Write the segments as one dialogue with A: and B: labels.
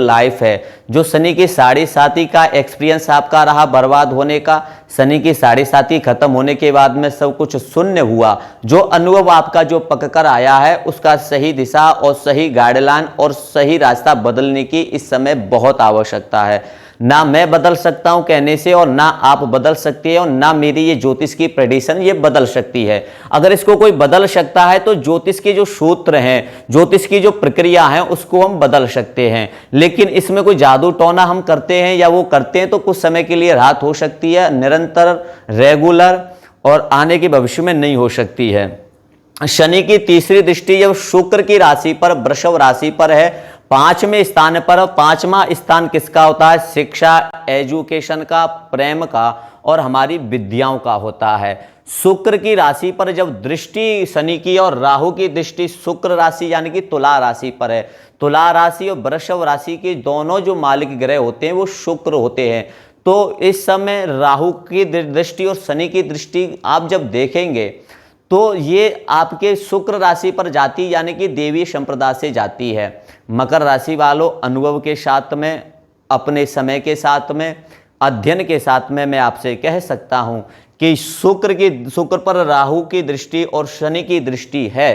A: Life है, जो शनि की साढ़े साथी का एक्सपीरियंस आपका रहा बर्बाद होने का, शनि की साढ़े साथी खत्म होने के बाद में सब कुछ शून्य हुआ, जो अनुभव आपका जो पक कर आया है उसका सही दिशा और सही गाइडलाइन और सही रास्ता बदलने की इस समय बहुत आवश्यकता है। ना मैं बदल सकता हूं कहने से, और ना आप बदल सकते हैं, और ना मेरी ये ज्योतिष की प्रेडिक्शन ये बदल सकती है। अगर इसको कोई बदल सकता है तो ज्योतिष के जो सूत्र हैं, ज्योतिष की जो प्रक्रिया है उसको हम बदल सकते हैं, लेकिन इसमें कोई जादू टोना हम करते हैं या वो करते हैं तो कुछ समय के लिए राहत हो सकती है, निरंतर रेगुलर और आने के भविष्य में नहीं हो सकती है। शनि की तीसरी दृष्टि जब शुक्र की राशि पर, वृषभ राशि पर है, पांचवें स्थान पर। पांचवा स्थान किसका होता है? शिक्षा, एजुकेशन का, प्रेम का और हमारी विद्याओं का होता है। शुक्र की राशि पर जब दृष्टि शनि की और राहु की दृष्टि शुक्र राशि यानी कि तुला राशि पर है, तुला राशि और वृषभ राशि के दोनों जो मालिक ग्रह होते हैं वो शुक्र होते हैं। तो इस समय राहु की दृष्टि और शनि की दृष्टि आप जब देखेंगे तो ये आपके शुक्र राशि पर जाती, यानी कि देवी संप्रदाय से जाती है। मकर राशि वालों, अनुभव के साथ में, अपने समय के साथ में, अध्ययन के साथ में मैं आपसे कह सकता हूं कि शुक्र पर राहु की दृष्टि और शनि की दृष्टि है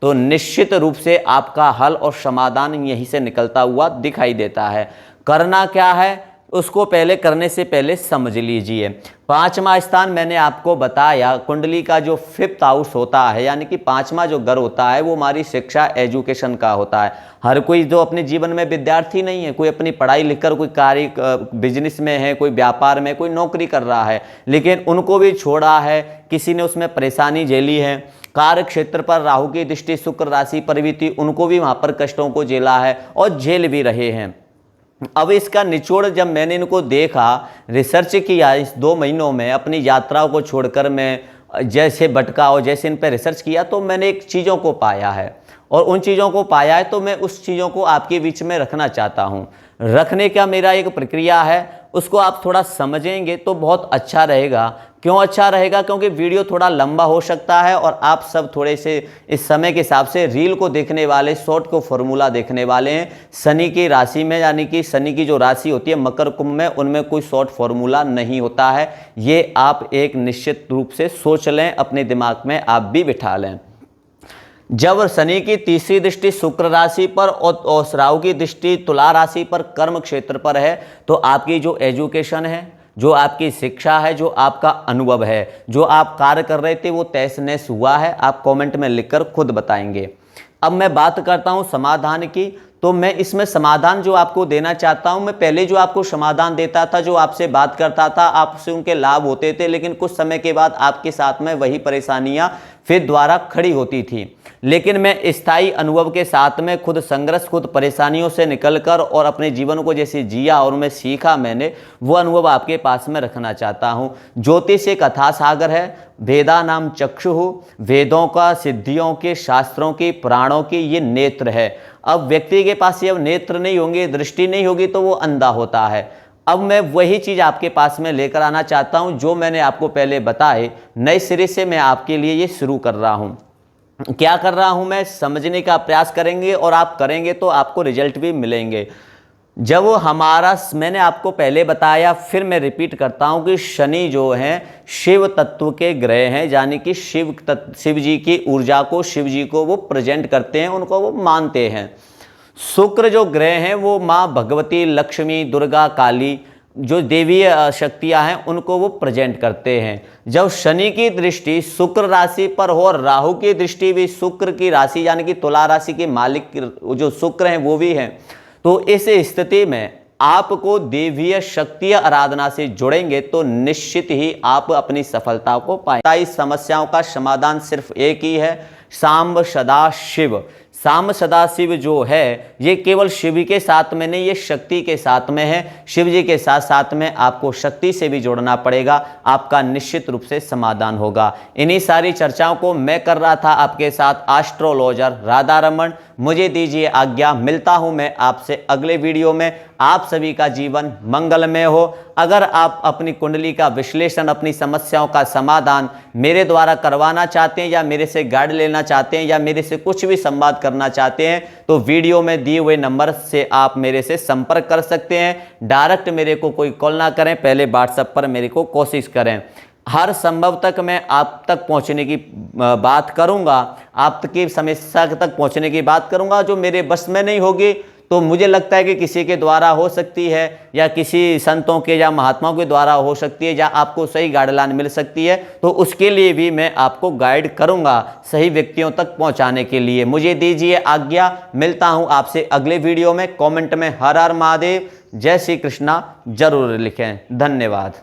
A: तो निश्चित रूप से आपका हल और समाधान यहीं से निकलता हुआ दिखाई देता है। करना क्या है उसको पहले करने से पहले समझ लीजिए। पांचवा स्थान मैंने आपको बताया, कुंडली का जो 5th हाउस होता है, यानी कि पांचवा जो घर होता है वो हमारी शिक्षा, एजुकेशन का होता है। हर कोई जो अपने जीवन में विद्यार्थी नहीं है, कोई अपनी पढ़ाई लिखकर कोई कार्य बिजनेस में है, कोई व्यापार में, कोई नौकरी कर रहा है, लेकिन उनको भी छोड़ा है, किसी ने उसमें परेशानी झेली है। कार्य क्षेत्र पर राहु की दृष्टि शुक्र राशि पर भी थी, उनको भी वहां पर कष्टों को झेला है और झेल भी रहे हैं। अब इसका निचोड़ जब मैंने इनको देखा, रिसर्च किया इस 2 महीनों में, अपनी यात्राओं को छोड़कर मैं जैसे भटका और जैसे इन पर रिसर्च किया तो मैंने एक चीज़ों को पाया है, और उन चीज़ों को पाया है तो मैं उस चीज़ों को आपके बीच में रखना चाहता हूँ। रखने का मेरा एक प्रक्रिया है, उसको आप थोड़ा समझेंगे तो बहुत अच्छा रहेगा। क्यों अच्छा रहेगा? क्योंकि वीडियो थोड़ा लंबा हो सकता है और आप सब थोड़े से इस समय के हिसाब से रील को देखने वाले, शॉर्ट को फॉर्मूला देखने वाले हैं। शनि की राशि में, यानी कि शनि की जो राशि होती है मकर कुंभ में, उनमें कोई शॉर्ट फॉर्मूला नहीं होता है। ये आप एक निश्चित रूप से सोच लें, अपने दिमाग में आप भी बिठा लें। जब शनि की तीसरी दृष्टि शुक्र राशि पर और राहु की दृष्टि तुला राशि पर, कर्म क्षेत्र पर है, तो आपकी जो एजुकेशन है, जो आपकी शिक्षा है, जो आपका अनुभव है, जो आप कार्य कर रहे थे वो तहस नहस हुआ है, आप कमेंट में लिखकर खुद बताएंगे। अब मैं बात करता हूं समाधान की, तो मैं इसमें समाधान जो आपको देना चाहता हूं, मैं पहले जो आपको समाधान देता था, जो आपसे बात करता था, आपसे उनके लाभ होते थे, लेकिन कुछ समय के बाद आपके साथ में वही परेशानियां फिर द्वारा खड़ी होती थी। लेकिन मैं स्थायी अनुभव के साथ में खुद संघर्ष, खुद परेशानियों से निकलकर और अपने जीवन को जैसे जिया और मैं सीखा, मैंने वो अनुभव आपके पास में रखना चाहता हूं। ज्योतिष एक अथाह सागर है, वेदा नाम चक्षु, वेदों का, सिद्धियों के, शास्त्रों की, पुराणों की ये नेत्र है। अब व्यक्ति के पास ये नेत्र नहीं होंगे, दृष्टि नहीं होगी तो वो अंधा होता है। अब मैं वही चीज़ आपके पास में लेकर आना चाहता हूं जो मैंने आपको पहले बताए, नए सिरे से मैं आपके लिए ये शुरू कर रहा हूं। क्या कर रहा हूं मैं, समझने का प्रयास करेंगे और आप करेंगे तो आपको रिजल्ट भी मिलेंगे। जब हमारा, मैंने आपको पहले बताया, फिर मैं रिपीट करता हूं कि शनि जो हैं शिव तत्व के ग्रह हैं, यानी कि शिव जी की ऊर्जा को, शिव जी को वो प्रेजेंट करते हैं, उनको वो मानते हैं। शुक्र जो ग्रह हैं वो माँ भगवती, लक्ष्मी, दुर्गा, काली, जो देवीय शक्तियां हैं उनको वो प्रेजेंट करते हैं। जब शनि की दृष्टि शुक्र राशि पर हो और राहु की दृष्टि भी शुक्र की राशि यानी कि तुला राशि के मालिक जो शुक्र हैं वो भी हैं, तो इस स्थिति में आपको देवीय शक्तिय आराधना से जुड़ेंगे तो निश्चित ही आप अपनी सफलता को पाएंगे। इस समस्याओं का समाधान सिर्फ एक ही है, सांब सदा शिव। सांब सदा शिव जो है ये केवल शिव के साथ में नहीं, ये शक्ति के साथ में है। शिव जी के साथ साथ में आपको शक्ति से भी जोड़ना पड़ेगा, आपका निश्चित रूप से समाधान होगा। इन्हीं सारी चर्चाओं को मैं कर रहा था आपके साथ एस्ट्रोलॉजर राधा रमन। मुझे दीजिए आज्ञा, मिलता हूं मैं आपसे अगले वीडियो में। आप सभी का जीवन मंगलमय हो। अगर आप अपनी कुंडली का विश्लेषण, अपनी समस्याओं का समाधान मेरे द्वारा करवाना चाहते हैं या मेरे से गाइड लेना चाहते हैं या मेरे से कुछ भी संवाद करना चाहते हैं तो वीडियो में दिए हुए नंबर से आप मेरे से संपर्क कर सकते हैं। डायरेक्ट मेरे को कोई कॉल ना करें, पहले व्हाट्सएप पर मेरे को कोशिश करें। हर संभव तक मैं आप तक पहुंचने की बात करूंगा, आप की समस्या तक पहुंचने की बात करूंगा। जो मेरे बस में नहीं होगी तो मुझे लगता है कि किसी के द्वारा हो सकती है, या किसी संतों के या महात्माओं के द्वारा हो सकती है, या आपको सही गाइडलाइन मिल सकती है, तो उसके लिए भी मैं आपको गाइड करूंगा सही व्यक्तियों तक पहुंचाने के लिए। मुझे दीजिए आज्ञा, मिलता हूं आपसे अगले वीडियो में। कमेंट में हर हर महादेव, जय श्री कृष्णा जरूर लिखें। धन्यवाद।